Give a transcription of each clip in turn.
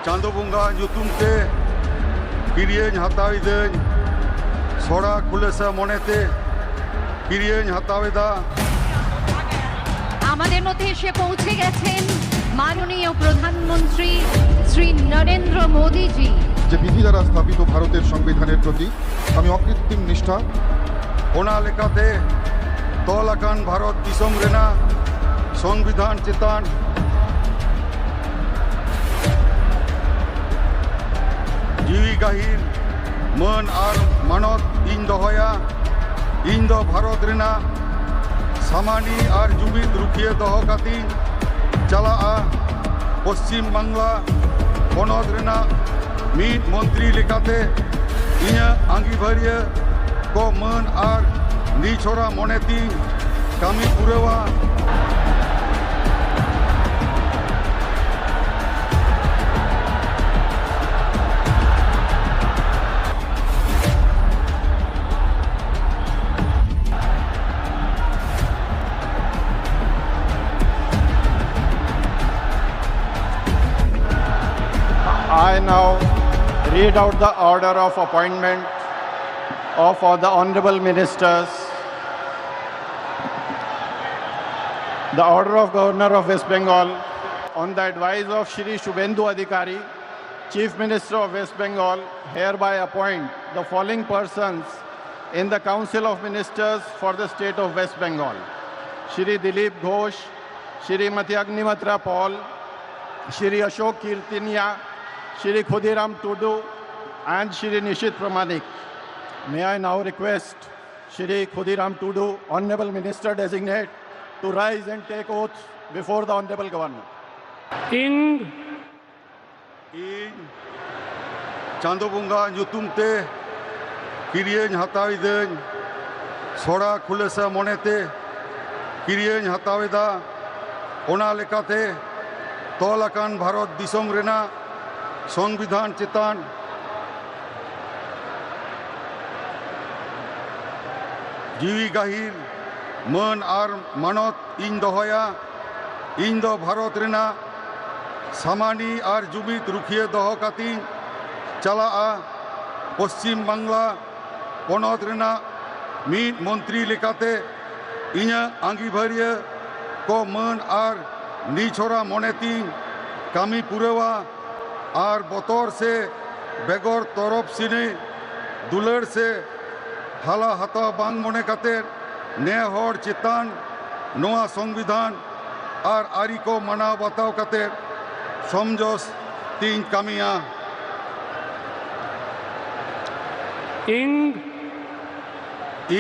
चांदो बुंगा ᱧᱩᱛᱩᱢ ᱛᱮ ᱠᱤᱨᱤᱭᱟᱹᱧ ᱦᱟᱛᱟᱣᱤᱫᱟᱹᱧ ᱥᱚᱲᱟ ᱠᱷᱩᱞᱟᱹᱥᱟ ᱢᱚᱱᱮᱛᱮ ᱠᱤᱨᱤᱭᱟᱹᱧ ᱦᱟᱛᱟᱣᱮᱫᱟ আমাদের মধ্যে এসে পৌঁছে গেছেন মাননীয় প্রধানমন্ত্রী শ্রী নরেন্দ্র মোদীজি। যে বিধি দ্বারা স্থাপিত ভারতের সংবিধানের প্রতি আমি অকৃত্রিম নিষ্ঠা ᱚᱱᱟ ᱞᱮᱠᱟᱛᱮ ᱛᱚᱞ ᱟᱠᱟᱱ ᱵᱷᱟᱨᱚᱛ ᱫᱤᱥᱚᱢ ᱨᱮᱱᱟᱜ সংবিধান ᱪᱮᱛᱟᱱ ᱡᱤᱣᱤ ᱜᱟᱹᱦᱤᱨ ᱢᱟᱹᱱ ᱟᱨ ᱢᱟᱱᱚᱛ ᱤᱧ ᱫᱚᱦᱚᱭᱟ। ᱤᱧ ᱫᱚ ᱵᱷᱟᱨᱚᱛ ᱨᱮᱱᱟᱜ ᱥᱟᱢᱟᱱᱤ ᱟᱨ ᱡᱩᱢᱤᱫ ᱨᱩᱠᱷᱤᱭᱟᱹ ᱫᱚᱦᱚ ᱠᱟᱛᱮᱧ ᱪᱟᱞᱟᱜᱼᱟ। ᱯᱚᱥᱪᱤᱢ ᱵᱟᱝᱞᱟ ᱯᱚᱱᱚᱛ ᱨᱮᱱᱟᱜ ᱢᱤᱫ ᱢᱚᱱᱛᱨᱤ ᱞᱮᱠᱟᱛᱮ ᱤᱧᱟᱹᱜ ᱟᱸᱜᱤᱵᱷᱟᱹᱨᱤᱭᱟᱹ ᱠᱚ ᱢᱟᱹᱱ ᱟᱨ ᱱᱤᱪᱷᱚᱨᱟ ᱢᱚᱱᱮᱛᱤᱧ ᱠᱟᱹᱢᱤ ᱯᱩᱨᱟᱹᱣᱟ। I now read out the order of appointment of all the honorable ministers. The order of Governor of West Bengal on the advice of Shri Shubhendu Adhikari, Chief Minister of West Bengal, hereby appoint the following persons in the Council of Ministers for the state of West Bengal. Shri Dilip Ghosh, Shrimati Agnimatra Paul, Shri Ashok Kirtinia, Shri Khudiram Tudu and Shri Nishit Pramanik. May I now request Shri Khudiram Tudu, Honorable Minister Designate, to rise and take oath before the Honorable Governor. ᱤᱧ ᱪᱟᱸᱫᱳ ᱵᱚᱸᱜᱟ ᱧᱩᱛᱩᱢ ᱛᱮ ᱠᱤᱨᱤᱭᱟᱹᱧ ᱦᱟᱛᱟᱣᱤᱫᱟᱹᱧ ᱥᱚᱲᱟ ᱠᱷᱩᱞᱟᱹᱥᱟ ᱢᱚᱱᱮᱛᱮ ᱠᱤᱨᱤᱭᱟᱹᱧ ᱦᱟᱛᱟᱣᱮᱫᱟ ᱚᱱᱟ ᱞᱮᱠᱟᱛᱮ ᱛᱚᱞ ᱟᱠᱟᱱ ᱵᱷᱟᱨᱚᱛ ᱫᱤᱥᱚᱢ ᱨᱮᱱᱟᱜ সংবিধান চেতান জিবি গাহির মান আর মানত ইন দহয়া ইন দ ভারত রেনা সামানি আর জুমিত রুখিয়ে দহ কাতিন চালাআ পশ্চিম বাংলা পনত রেনা মিদ মন্ত্রী লেকাতে ইঞা আঙ্গিভারিয়া কো মান আর নিছরা মনেতিন কামি পুরেওয়া আর বতর সে বেগর তরফ সিনে দুলার সে হালা হাতা বাং মনে কাতের নে হর চেতান নোয়া সংবিধান আর আরি কো মানাও বাতাও কাতের সমঝোস তিন কামিয়া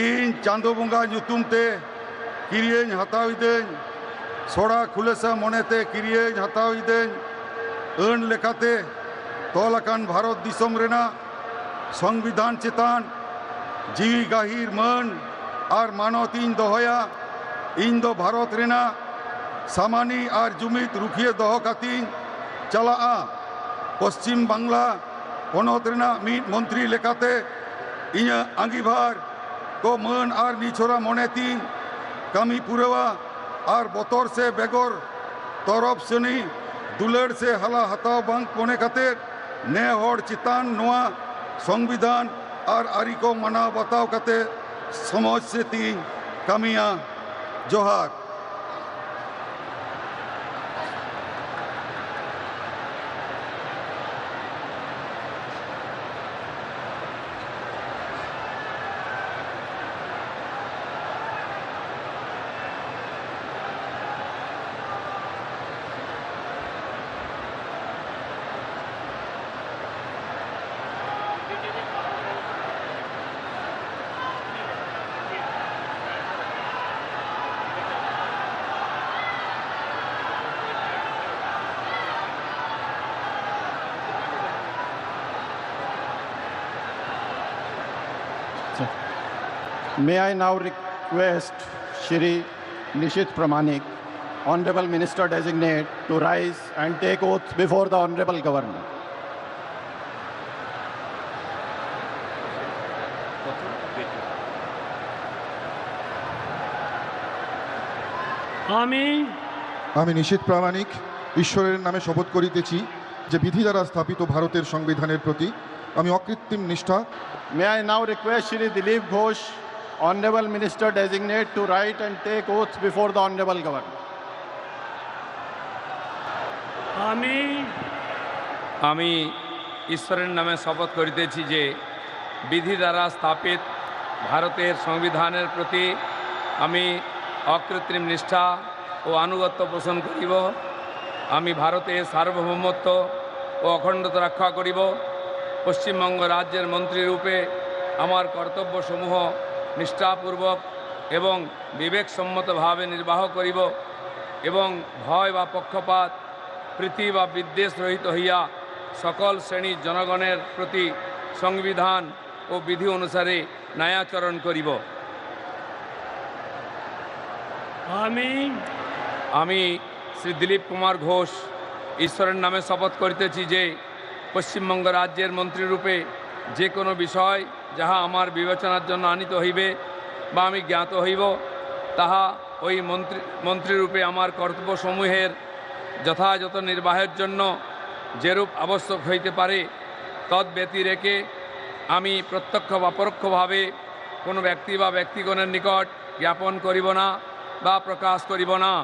ᱤᱧ ᱪᱟᱸᱫᱳ ᱵᱚᱸᱜᱟ ᱧᱩᱛᱩᱢ ᱛᱮ ᱠᱤᱨᱤᱭᱟᱹᱧ ᱦᱟᱛᱟᱣᱤᱫᱟᱹᱧ ᱥᱚᱲᱟ ᱠᱷᱩᱞᱟᱹᱥᱟ ᱢᱚᱱᱮᱛᱮ ᱠᱤᱨᱤᱭᱟᱹᱧ ᱦᱟᱛᱟᱣᱤᱫᱟᱹᱧ ᱟᱹᱱ ᱞᱮᱠᱟᱛᱮ ᱛᱚᱞ ᱟᱠᱟᱱ ᱵᱷᱟᱨᱚᱛ ᱫᱤᱥᱚᱢ ᱨᱮᱱᱟᱜ সংবিধান চেতান জিবি গাহির মান আর মানত ইᱧ দহয়া ইᱧ ᱫᱚ ᱵᱷᱟᱨᱚᱛ ᱨᱮᱱᱟᱜ সামানি আর জুমিত রুখিয়ে দহ কাতিᱧ চালাআ পশ্চিম বাংলা পনᱚᱛ ᱨᱮᱱᱟᱜ ᱢᱤᱫ ᱢᱚᱱᱛᱨᱤ ᱞᱮᱠᱟᱛᱮ ᱤᱧᱟᱹᱜ ᱟᱸᱜᱤᱵᱷᱟᱨ ᱠᱚ ᱢᱟᱹᱱ আর নিছরা মনেতিᱧ কামি পুরাওয়া আর বতর সে বেগর তরফ সেনি দুলার সে হালা হাতাও বাং মনে কাতের নে হর চেতান নোয়া সংবিধান আর আরি কো মানাও বাতাও কাতে সমাজ সে তিন Kamiya Johar May I now request Shri Nishit Pramanik, Honorable Minister Designate, to rise and take oath before the Honorable Governor. আমি আমি নিশীথ প্রামাণিক ঈশ্বরের নামে শপথ করিতেছি যে বিধি দ্বারা স্থাপিত ভারতের সংবিধানের প্রতি আমি অকৃত্রিম নিষ্ঠা May I now request Shri Dilip Ghosh, Honorable Minister Designate, to write and take oath before the Honorable Governor. আমি ঈশ্বরের নামে শপথ করিতেছি যে বিধি দ্বারা স্থাপিত ভারতের সংবিধানের প্রতি আমি অকৃত্রিম নিষ্ঠা ও আনুগত্য পোষণ করিব। আমি ভারতের সার্বভৌমত্ব ও অখণ্ডতা রক্ষা করিব। পশ্চিমবঙ্গ রাজ্যের মন্ত্রীরূপে আমার কর্তব্যসমূহ নিষ্ঠাপূর্বক এবং বিবেকসম্মতভাবে নির্বাহ করিব এবং ভয় বা পক্ষপাত প্রীতি বা বিদ্বেষ রহিত হইয়া সকল শ্রেণীর জনগণের প্রতি সংবিধান ও বিধি অনুসারে ন্যায়াচরণ করিব। আমি শ্রী দিলীপ কুমার ঘোষ ঈশ্বরের নামে শপথ করিতেছি যে পশ্চিমবঙ্গ রাজ্যের মন্ত্রীরূপে যে কোনো বিষয় যাহা আমার বিবেচনার জন্য আনিত হইবে বা আমি জ্ঞাত হইব তাহা ওই মন্ত্রীরূপে আমার কর্তব্যসমূহের যথাযথ নির্বাহের জন্য যেরূপ আবশ্যক হইতে পারে তদ্ব্যতিরেকে আমি প্রত্যক্ষ বা পরোক্ষভাবে কোনো ব্যক্তি বা ব্যক্তিগণের নিকট জ্ঞাপন করিব না বা প্রকাশ করিব না।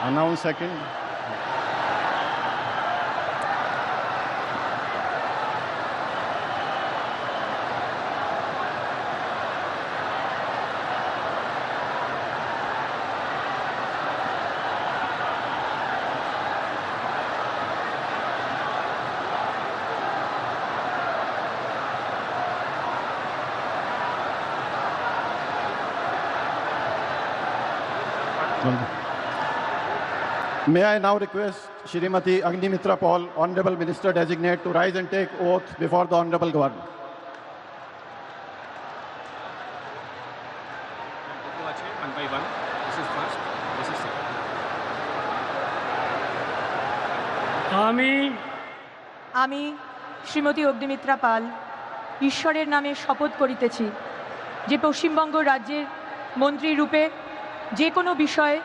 Announce second. May I now request Shrimati Agnimitra Paul, Honorable Minister Designate, to rise and take oath before the Honorable Governor. One by one. This is first. This is second. আমি শ্রীমতী অগ্নিমিত্রা পাল ঈশ্বরের নামে শপথ করিতেছি যে পশ্চিমবঙ্গ রাজ্যের মন্ত্রী রূপে যে কোনো বিষয়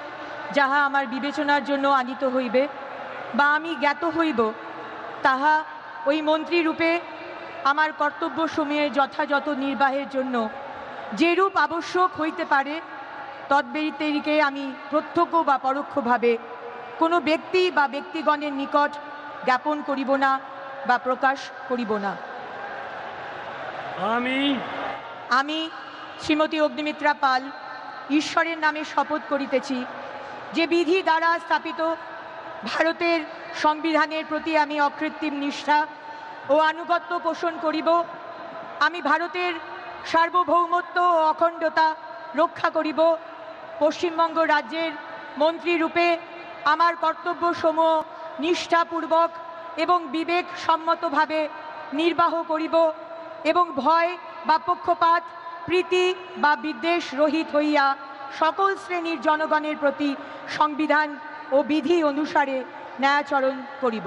যাহা আমার বিবেচনার জন্য আনিত হইবে বা আমি জ্ঞাত হইব তাহা ওই মন্ত্রী রূপে আমার কর্তব্যসমূহের যথাযথ নির্বাহের জন্য যেরূপ আবশ্যক হইতে পারে তদ্ব্যতিরেকে আমি প্রত্যক্ষ বা পরোক্ষভাবে কোনো ব্যক্তি বা ব্যক্তিগণের নিকট জ্ঞাপন করিব না বা প্রকাশ করিব না। আমি শ্রীমতী অগ্নিমিত্রা পাল ঈশ্বরের নামে শপথ করিতেছি যে বিধি দ্বারা স্থাপিত ভারতের সংবিধানের প্রতি আমি অকৃত্রিম নিষ্ঠা ও আনুগত্য পোষণ করিব। আমি ভারতের সার্বভৌমত্ব ও অখণ্ডতা রক্ষা করিব। পশ্চিমবঙ্গ রাজ্যের মন্ত্রী রূপে আমার কর্তব্যসমূহ নিষ্ঠাপূর্বক এবং বিবেকসম্মতভাবে নির্বাহ করিব এবং ভয় বা পক্ষপাত প্রীতি বা বিদ্বেষ রহিত হইয়া সকল শ্রেণীর জনগণের প্রতি সংবিধান ও বিধি অনুসারে ন্যায়াচরণ করিব।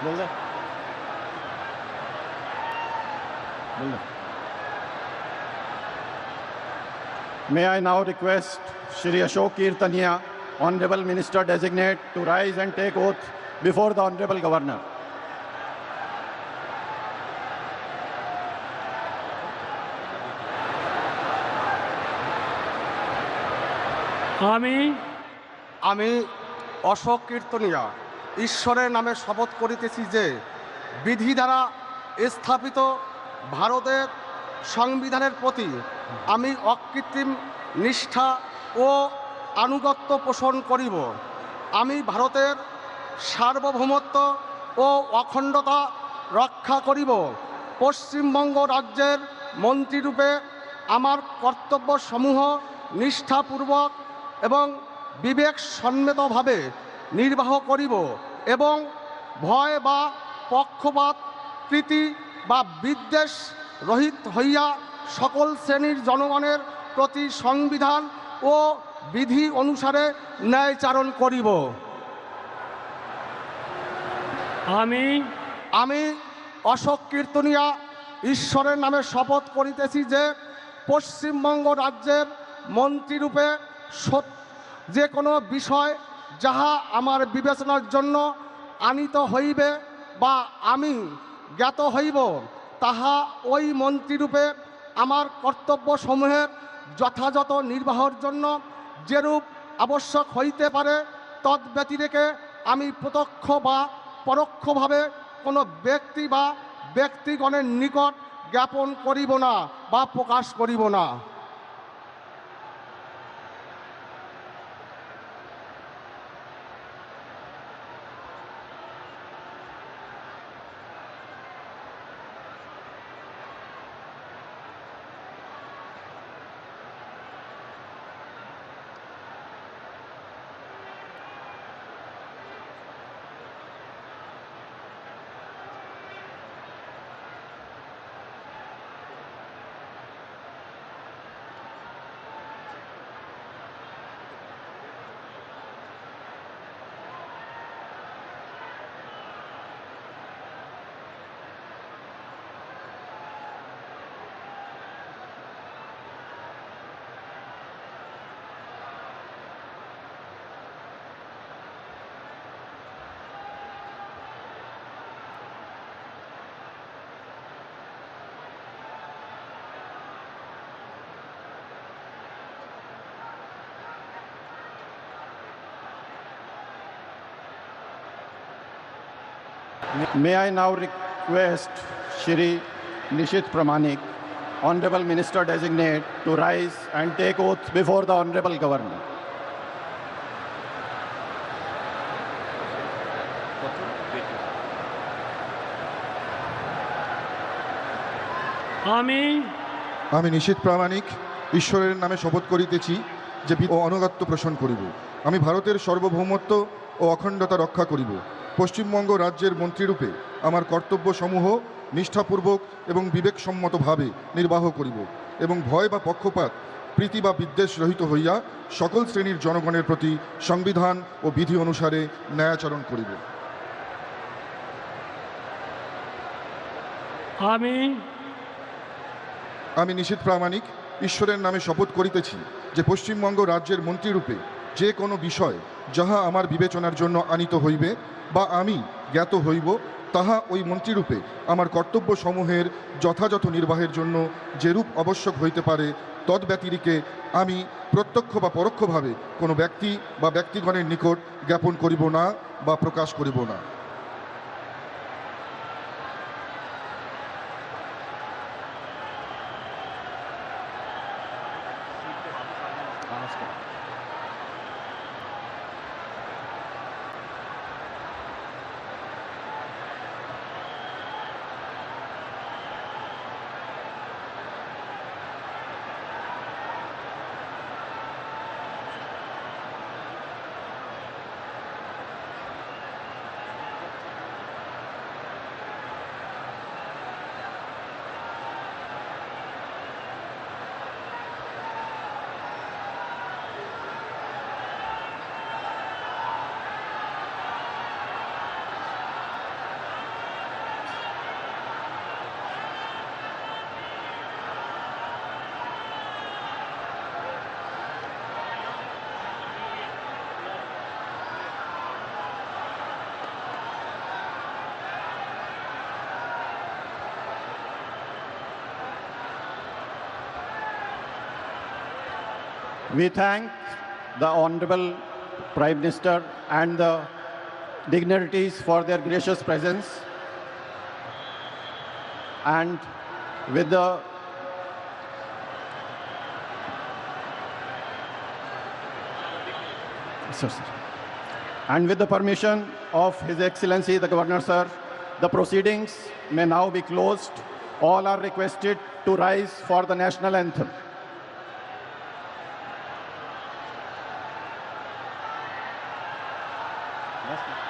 बोल दे बोल दे May I now request Shri Ashok Kirtania, Honorable Minister Designate, to rise and take oath before the Honorable Governor. আমি অশোক কীর্তনিয়া ঈশ্বরের নামে শপথ করিতেছি যে বিধি দ্বারা স্থাপিত ভারতের সংবিধানের প্রতি আমি অকৃত্রিম নিষ্ঠা ও আনুগত্য পোষণ করিব। আমি ভারতের সার্বভৌমত্ব ও অখণ্ডতা রক্ষা করিব। পশ্চিমবঙ্গ রাজ্যের মন্ত্রীরূপে আমার কর্তব্যসমূহ নিষ্ঠাপূর্বক এবং বিবেকসম্মতভাবে নির্বাহ করিব এবং ভয় বা পক্ষপাত প্রীতি বা বিদ্বেষ রহিত হইয়া সকল শ্রেণীর জনগণের প্রতি সংবিধান ও বিধি অনুসারে ন্যায়চারণ করিব। আমি অশোক কীর্তনিয়া ঈশ্বরের নামে শপথ করিতেছি যে পশ্চিমবঙ্গ রাজ্যের মন্ত্রীরূপে যে কোনো বিষয় যাহা আমার বিবেচনার জন্য আনিত হইবে বা আমি জ্ঞাত হইব, তাহা ওই মন্ত্রীরূপে আমার কর্তব্যসমূহের যথাযথ নির্বাহের জন্য যেরূপ আবশ্যক হইতে পারে তদ্ব্যতিরেকে আমি প্রত্যক্ষ বা পরোক্ষভাবে কোনো ব্যক্তি বা ব্যক্তিগণের নিকট জ্ঞাপন করিব না বা প্রকাশ করিব না। May I now request Shri Nishit Pramanik, Honorable Minister Designate, to rise and take oath before the Honorable Governor. আমি নিশীথ প্রামাণিক ঈশ্বরের নামে শপথ করিতেছি যে অনুগত্য পোষণ করিব। আমি ভারতের সার্বভৌমত্ব ও অখণ্ডতা রক্ষা করিব। পশ্চিমবঙ্গ রাজ্যের মন্ত্রীরূপে আমার কর্তব্যসমূহ নিষ্ঠাপূর্বক এবং বিবেকসম্মতভাবে নির্বাহ করিব এবং ভয় বা পক্ষপাত প্রীতি বা বিদ্বেষ রহিত হইয়া সকল শ্রেণীর জনগণের প্রতি সংবিধান ও বিধি অনুসারে ন্যায়াচরণ করিব। আমি নিশীথ প্রামাণিক ঈশ্বরের নামে শপথ করিতেছি যে পশ্চিমবঙ্গ রাজ্যের মন্ত্রীরূপে যে কোনো বিষয় যাহা আমার বিবেচনার জন্য আনিত হইবে বা আমি জ্ঞাত হইব, তাহা ওই মন্ত্রীরূপে আমার কর্তব্যসমূহের যথাযথ নির্বাহের জন্য যেরূপ আবশ্যক হইতে পারে তদ্ব্যতিরিকে আমি প্রত্যক্ষ বা পরোক্ষভাবে কোনো ব্যক্তি বা ব্যক্তিগণের নিকট জ্ঞাপন করিব না বা প্রকাশ করিব না। We thank the Honorable Prime Minister and the dignitaries for their gracious presence. And with the And with the permission of His Excellency the Governor, sir, the proceedings may now be closed. All are requested to rise for the national anthem. Yes, sir.